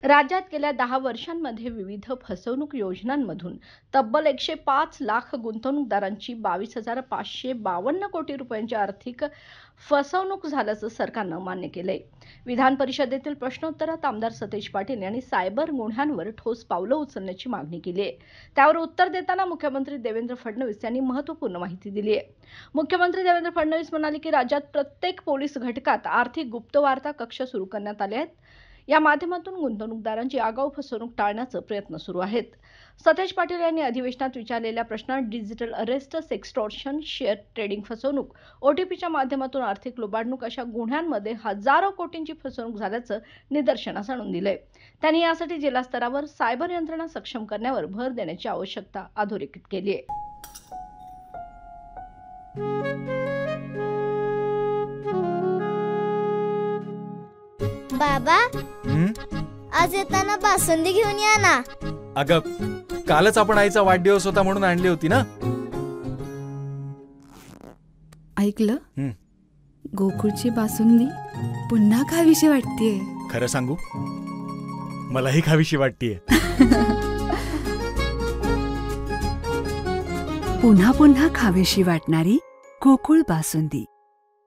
राज्यात गेल्या 10 वर्षांमध्ये विविध फसवणूक योजनांमधून तब्बल 105 लाख गुंतवणूकदारांची 22,552 कोटी रुपयांची आर्थिक फसवणूक झाल्याचं सरकारनं मान्य केलंय. विधान परिषदेतील प्रश्नोत्तरात आमदार सतेज पाटील यांनी सायबर गुन्ह्यांवर ठोस पावलं उचलण्याची मागणी केली आहे. त्यावर उत्तर देताना मुख्यमंत्री देवेंद्र फडणवीस यांनी महत्त्वपूर्ण माहिती दिली आहे. मुख्यमंत्री देवेंद्र फडणवीस म्हणाले की राज्यात प्रत्येक पोलीस घटकात आर्थिक गुप्तवार्ता कक्ष सुरू करण्यात आले आहेत. या माध्यमातून गुंतवणूकदारांची आगाऊ फसवणूक टाळण्याचे प्रयत्न सुरू आहेत. सतेज पाटील यांनी अधिवेशनात विचारलेल्या प्रश्नात digital arrest, sextortion, share trading फसवणूक, ओटीपीच्या माध्यमातून आर्थिक लुबाडणूक अशा गुन्ह्यांमध्ये हजारो कोटींची फसवणूक झाल्याचं निदर्शनास आणून दिलंय. त्यांनी यासाठी जिल्हा स्तरावर सायबर यंत्रणा सक्षम करण्यावर भर देण्याची आवश्यकता अधोरेखित केली आहे. बाबा, आज येताना बासुंदी घेऊन या ना. अगं, कालच आपण आईचा वाढदिवस होता म्हणून आणली होती ना. ऐकलं, गोकुळची बासुंदी पुन्हा खावीशी वाटतेय. खरं सांगू, मलाही खावीशी वाटतेय. पुन्हा पुन्हा खावीशी वाटणारी गोकुळ बासुंदी.